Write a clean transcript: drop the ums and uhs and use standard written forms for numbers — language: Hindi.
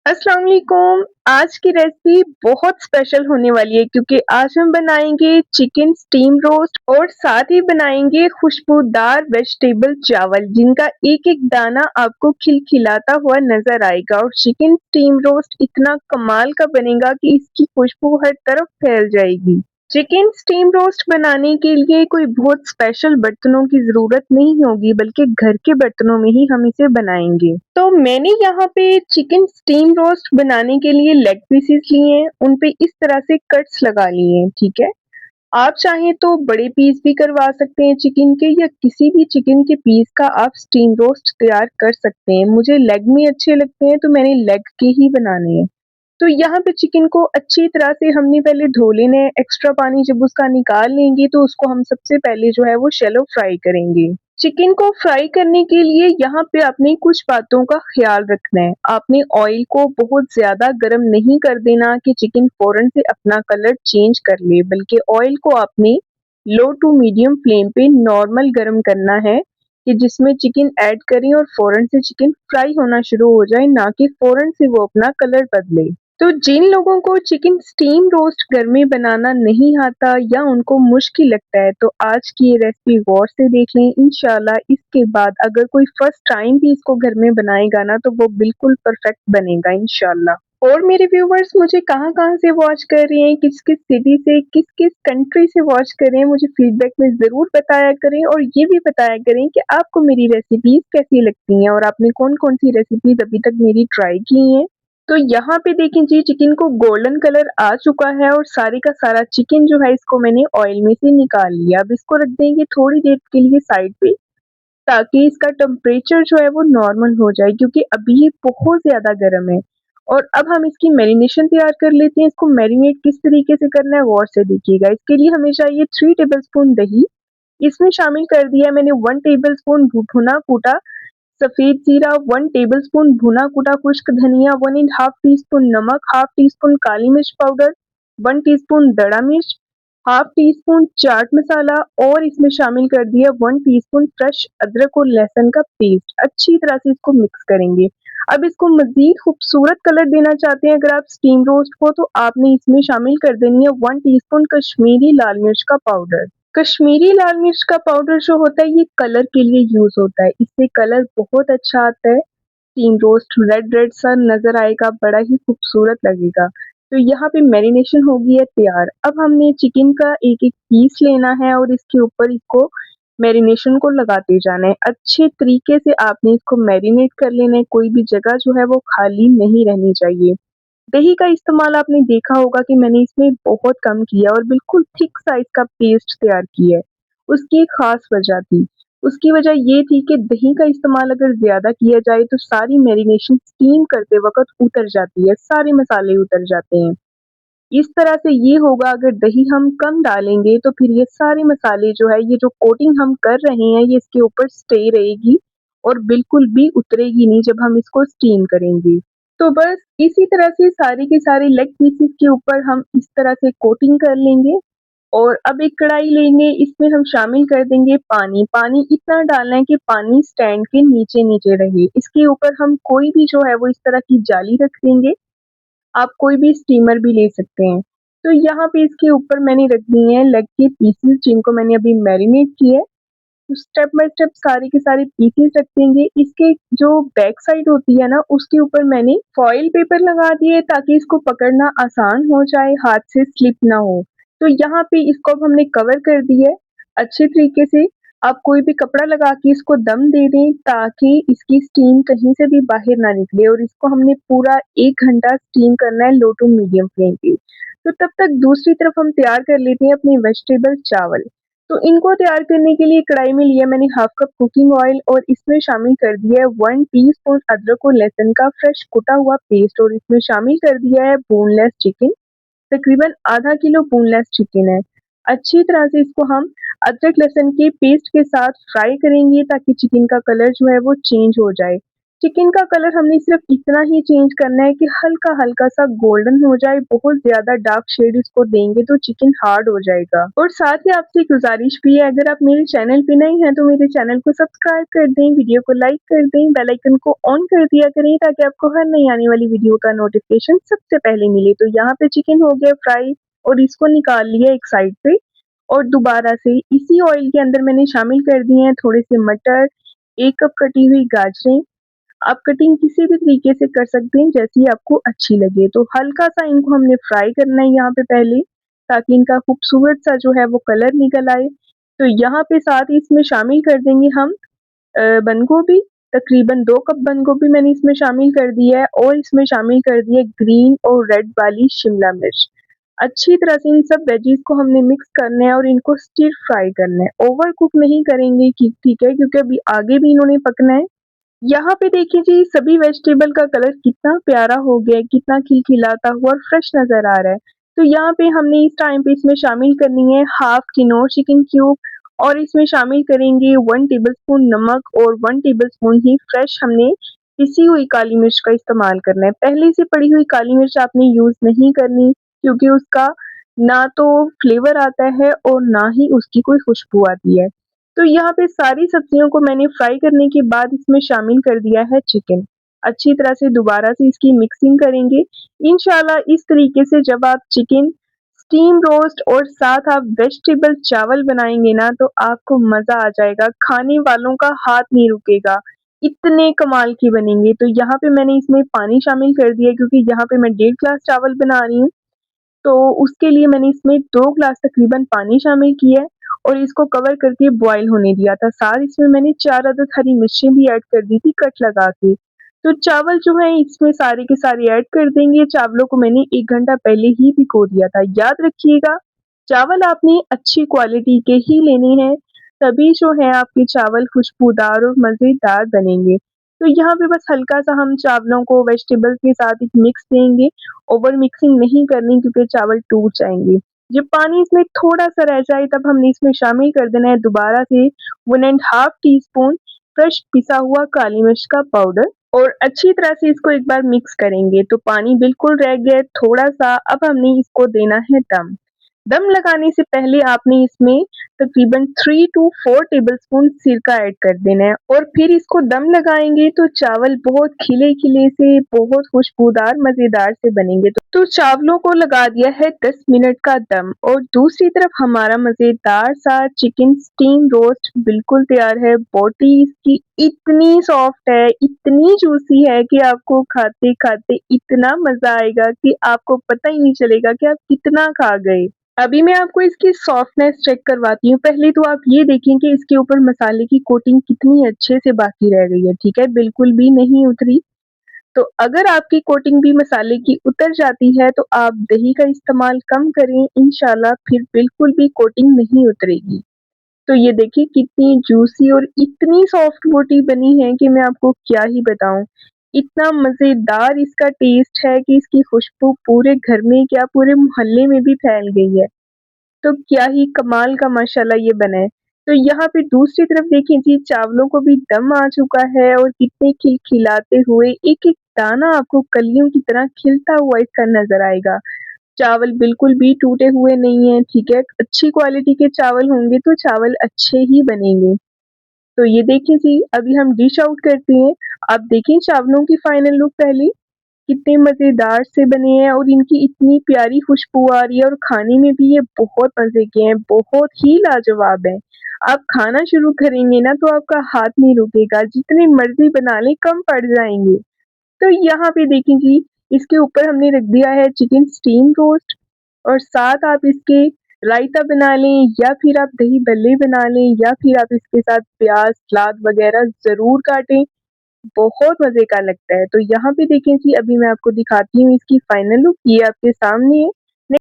अस्सलाम वालेकुम। आज की रेसिपी बहुत स्पेशल होने वाली है क्योंकि आज हम बनाएंगे चिकन स्टीम रोस्ट और साथ ही बनाएंगे खुशबूदार वेजिटेबल चावल जिनका एक एक दाना आपको खिलखिलाता हुआ नजर आएगा और चिकन स्टीम रोस्ट इतना कमाल का बनेगा कि इसकी खुशबू हर तरफ फैल जाएगी। चिकन स्टीम रोस्ट बनाने के लिए कोई बहुत स्पेशल बर्तनों की ज़रूरत नहीं होगी बल्कि घर के बर्तनों में ही हम इसे बनाएंगे। तो मैंने यहाँ पे चिकन स्टीम रोस्ट बनाने के लिए लेग पीसेस लिए हैं, उन पे इस तरह से कट्स लगा लिए हैं, ठीक है। आप चाहें तो बड़े पीस भी करवा सकते हैं चिकन के या किसी भी चिकन के पीस का आप स्टीम रोस्ट तैयार कर सकते हैं। मुझे लेग में अच्छे लगते हैं तो मैंने लेग के ही बनाने हैं। तो यहाँ पे चिकन को अच्छी तरह से हमने पहले धो लेना है। एक्स्ट्रा पानी जब उसका निकाल लेंगे तो उसको हम सबसे पहले जो है वो शैलो फ्राई करेंगे। चिकन को फ्राई करने के लिए यहाँ पे आपने कुछ बातों का ख्याल रखना है। आपने ऑयल को बहुत ज़्यादा गर्म नहीं कर देना कि चिकन फ़ौरन से अपना कलर चेंज कर ले, बल्कि ऑयल को आपने लो टू मीडियम फ्लेम पे नॉर्मल गर्म करना है कि जिसमें चिकन ऐड करें और फ़ौरन से चिकन फ्राई होना शुरू हो जाए, ना कि फ़ौरन से वो अपना कलर बदले। तो जिन लोगों को चिकन स्टीम रोस्ट घर में बनाना नहीं आता या उनको मुश्किल लगता है तो आज की ये रेसिपी गौर से देख लें। इंशाल्लाह इसके बाद अगर कोई फर्स्ट टाइम भी इसको घर में बनाएगा ना तो वो बिल्कुल परफेक्ट बनेगा इंशाल्लाह। और मेरे व्यूवर्स मुझे कहाँ-कहाँ से वॉच कर रहे हैं, किस-किस सिटी से, किस-किस कंट्री से वॉच कर रहे हैं, मुझे फीडबैक में ज़रूर बताया करें और ये भी बताया करें कि आपको मेरी रेसिपीज़ कैसी लगती हैं और आपने कौन-कौन सी रेसिपीज़ अभी तक मेरी ट्राई की हैं। तो यहाँ पे देखें जी चिकन को गोल्डन कलर आ चुका है और सारे का सारा चिकन जो है इसको मैंने ऑयल में से निकाल लिया। अब इसको रख देंगे थोड़ी देर के लिए साइड पे ताकि इसका टेम्परेचर जो है वो नॉर्मल हो जाए क्योंकि अभी ये बहुत ज़्यादा गर्म है। और अब हम इसकी मैरिनेशन तैयार कर लेते हैं। इसको मैरिनेट किस तरीके से करना है गौर से देखिएगा। इसके लिए हमें चाहिए 3 टेबलस्पून दही। इसमें शामिल कर दिया मैंने 1 टेबलस्पून भुना कूटा सफेद जीरा, 1 टेबलस्पून भुना कूटा खुश्क धनिया, 1 एंड हाफ टी-स्पून नमक, हाफ टी-स्पून काली मिर्च पाउडर, 1 टीस्पून दड़ा मिर्च, हाफ टी-स्पून चाट मसाला और इसमें शामिल कर दिया 1 टीस्पून फ्रेश अदरक और लहसुन का पेस्ट। अच्छी तरह से इसको मिक्स करेंगे। अब इसको मज़ीद खूबसूरत कलर देना चाहते हैं अगर आप स्टीम रोस्ट को तो आपने इसमें शामिल कर देनी है 1 टीस्पून कश्मीरी लाल मिर्च का पाउडर। कश्मीरी लाल मिर्च का पाउडर जो होता है ये कलर के लिए यूज होता है। इससे कलर बहुत अच्छा आता है। स्टीम रोस्ट रेड रेड सा नजर आएगा, बड़ा ही खूबसूरत लगेगा। तो यहाँ पे मैरिनेशन हो गई है तैयार। अब हमने चिकन का एक एक पीस लेना है और इसके ऊपर इसको मैरिनेशन को लगाते जाना है। अच्छे तरीके से आपने इसको मैरिनेट कर लेना है। कोई भी जगह जो है वो खाली नहीं रहनी चाहिए। दही का इस्तेमाल आपने देखा होगा कि मैंने इसमें बहुत कम किया और बिल्कुल थिक साइज़ का पेस्ट तैयार किया है। उसकी एक ख़ास वजह थी। उसकी वजह ये थी कि दही का इस्तेमाल अगर ज़्यादा किया जाए तो सारी मैरिनेशन स्टीम करते वक़्त उतर जाती है, सारे मसाले उतर जाते हैं। इस तरह से ये होगा अगर दही हम कम डालेंगे तो फिर ये सारे मसाले जो है ये जो कोटिंग हम कर रहे हैं ये इसके ऊपर स्टे रहेगी और बिल्कुल भी उतरेगी नहीं जब हम इसको स्टीम करेंगे। तो बस इसी तरह से सारे के सारे लेग पीसेस के ऊपर हम इस तरह से कोटिंग कर लेंगे और अब एक कढ़ाई लेंगे, इसमें हम शामिल कर देंगे पानी। पानी इतना डालना है कि पानी स्टैंड के नीचे-नीचे रहे। इसके ऊपर हम कोई भी जो है वो इस तरह की जाली रख देंगे। आप कोई भी स्टीमर भी ले सकते हैं। तो यहाँ पे इसके ऊपर मैंने रख दिए हैं लेग के पीसेस जिनको मैंने अभी मैरिनेट किया है। तो स्टेप बाय स्टेप सारे के सारे पीसेस रख देंगे। इसके जो बैक साइड होती है ना उसके ऊपर मैंने फॉइल पेपर लगा दिए ताकि इसको पकड़ना आसान हो जाए, हाथ से स्लिप ना हो। तो यहाँ पे इसको अब हमने कवर कर दिया है अच्छे तरीके से। आप कोई भी कपड़ा लगा के इसको दम दे दें ताकि इसकी स्टीम कहीं से भी बाहर ना निकले और इसको हमने पूरा 1 घंटा स्टीम करना है लो टू मीडियम फ्लेम पे। तो तब तक दूसरी तरफ हम तैयार कर लेते हैं अपने वेजिटेबल चावल। तो इनको तैयार करने के लिए कढ़ाई में लिया मैंने हाफ कप कुकिंग ऑयल और इसमें शामिल कर दिया है 1 टीस्पून अदरक और लहसुन का फ्रेश कुटा हुआ पेस्ट और इसमें शामिल कर दिया है बोनलेस चिकन। तकरीबन आधा किलो बोनलेस चिकन है। अच्छी तरह से इसको हम अदरक लहसुन के पेस्ट के साथ फ्राई करेंगे ताकि चिकन का कलर जो है वो चेंज हो जाए। चिकन का कलर हमने सिर्फ इतना ही चेंज करना है कि हल्का-हल्का सा गोल्डन हो जाए, बहुत ज़्यादा डार्क शेड इसको देंगे तो चिकन हार्ड हो जाएगा। और साथ ही आपसे गुज़ारिश भी है, अगर आप मेरे चैनल पे नए हैं तो मेरे चैनल को सब्सक्राइब कर दें, वीडियो को लाइक कर दें, बेल आइकन को ऑन कर दिया करें ताकि आपको हर नई आने वाली वीडियो का नोटिफिकेशन सबसे पहले मिले। तो यहाँ पे चिकन हो गया फ्राई और इसको निकाल लिया एक साइड पे और दोबारा से इसी ऑयल के अंदर मैंने शामिल कर दिए हैं थोड़े से मटर, 1 कप कटी हुई गाजरें। आप कटिंग किसी भी तरीके से कर सकते हैं जैसी आपको अच्छी लगे। तो हल्का-सा इनको हमने फ्राई करना है यहाँ पे पहले ताकि इनका खूबसूरत सा जो है वो कलर निकल आए। तो यहाँ पे साथ ही इसमें शामिल कर देंगे हम बंद गोभी, तकरीबन 2 कप बंद गोभी मैंने इसमें शामिल कर दिया है और इसमें शामिल कर दिया ग्रीन और रेड वाली शिमला मिर्च। अच्छी तरह से इन सब वेजीज़ को हमने मिक्स करना है और इनको स्टिर फ्राई करना है। ओवर कुक नहीं करेंगे कि ठीक है, क्योंकि अभी आगे भी इन्होंने पकना है। यहाँ पे देखिए जी सभी वेजिटेबल का कलर कितना प्यारा हो गया है, कितना खिलखिलाता हुआ और फ्रेश नज़र आ रहा है। तो यहाँ पे हमने इस टाइम पे इसमें शामिल करनी है हाफ किनोर चिकन क्यूब और इसमें शामिल करेंगे 1 टेबलस्पून नमक और 1 टेबलस्पून ही फ्रेश हमने पिसी हुई काली मिर्च का इस्तेमाल करना है। पहले से पड़ी हुई काली मिर्च आपने यूज़ नहीं करनी क्योंकि उसका ना तो फ्लेवर आता है और ना ही उसकी कोई खुशबू आती है। तो यहाँ पे सारी सब्जियों को मैंने फ्राई करने के बाद इसमें शामिल कर दिया है चिकन। अच्छी तरह से दोबारा से इसकी मिक्सिंग करेंगे। इंशाल्लाह इस तरीके से जब आप चिकन स्टीम रोस्ट और साथ आप वेजिटेबल चावल बनाएँगे ना तो आपको मज़ा आ जाएगा, खाने वालों का हाथ नहीं रुकेगा। इतने कमाल के बनेंगे। तो यहाँ पे मैंने इसमें पानी शामिल कर दिया क्योंकि यहाँ पे मैं 1.5 ग्लास चावल बना रही हूँ। तो उसके लिए मैंने इसमें 2 ग्लास तकरीबन पानी शामिल किया है और इसको कवर करके बॉयल होने दिया था। साथ इसमें मैंने 4 अदद हरी मिर्चें भी ऐड कर दी थी कट लगा के। तो चावल जो हैं इसमें सारे के सारे ऐड कर देंगे। चावलों को मैंने 1 घंटा पहले ही भिगो दिया था। याद रखिएगा, चावल आपने अच्छी क्वालिटी के ही लेने हैं, तभी जो है आपके चावल खुशबूदार और मज़ेदार बनेंगे। तो यहाँ पे बस हल्का-सा हम चावलों को वेजिटेबल्स के साथ एक मिक्स देंगे, ओवर मिक्सिंग नहीं करनी क्योंकि चावल टूट जाएँगे। जब पानी इसमें थोड़ा-सा रह जाए तब हमने इसमें शामिल कर देना है दोबारा से 1 एंड हाफ टीस्पून फ्रेश पिसा हुआ काली मिर्च का पाउडर और अच्छी तरह से इसको एक बार मिक्स करेंगे। तो पानी बिल्कुल रह गया है थोड़ा-सा, अब हमने इसको देना है दम। दम लगाने से पहले आपने इसमें तकरीबन 3 टू 4 टेबलस्पून सिरका ऐड कर देना है और फिर इसको दम लगाएँगे तो चावल बहुत खिले-खिले से बहुत खुशबूदार मज़ेदार से बनेंगे। तो चावलों को लगा दिया है 10 मिनट का दम और दूसरी तरफ हमारा मज़ेदार सा चिकन स्टीम रोस्ट बिल्कुल तैयार है। बोटी इसकी इतनी सॉफ्ट है, इतनी जूसी है कि आपको खाते-खाते इतना मज़ा आएगा कि आपको पता ही नहीं चलेगा कि आप कितना खा गए। अभी मैं आपको इसकी सॉफ्टनेस चेक करवाती हूँ। पहले तो आप ये देखें कि इसके ऊपर मसाले की कोटिंग कितनी अच्छे से बाकी रह गई है, ठीक है? बिल्कुल भी नहीं उतरी। तो अगर आपकी कोटिंग भी मसाले की उतर जाती है तो आप दही का इस्तेमाल कम करें, इंशाल्लाह फिर बिल्कुल भी कोटिंग नहीं उतरेगी। तो ये देखिए कितनी जूसी और इतनी सॉफ्ट बोटी बनी है कि मैं आपको क्या ही बताऊँ। इतना मज़ेदार इसका टेस्ट है कि इसकी खुशबू पूरे घर में क्या पूरे मोहल्ले में भी फैल गई है। तो क्या ही कमाल का माशाल्लाह ये बना है। तो यहाँ पे दूसरी तरफ देखिए जी चावलों को भी दम आ चुका है और कितने खिलखिलाते हुए एक-एक दाना आपको कलियों की तरह खिलता हुआ इसका नज़र आएगा। चावल बिल्कुल भी टूटे हुए नहीं हैं, ठीक है? अच्छी क्वालिटी के चावल होंगे तो चावल अच्छे ही बनेंगे। तो ये देखिए जी अभी हम डिश आउट करते हैं। आप देखें चावलों की फाइनल लुक पहले। कितने मज़ेदार से बने हैं और इनकी इतनी प्यारी खुशबू आ रही है और खाने में भी ये बहुत मज़े के हैं, बहुत ही लाजवाब हैं। आप खाना शुरू करेंगे ना तो आपका हाथ नहीं रुकेगा, जितने मर्ज़ी बना लें कम पड़ जाएँगे। तो यहाँ पे देखिए जी, इसके ऊपर हमने रख दिया है चिकन स्टीम रोस्ट और साथ आप इसके रायता बना लें या फिर आप दही भल्ले बना लें या फिर आप इसके साथ प्याज़, सलाद वग़ैरह ज़रूर काटें। बहुत मज़े का लगता है। तो यहाँ पे देखें जी अभी मैं आपको दिखाती हूँ इसकी फाइनल लुक, ये आपके सामने है।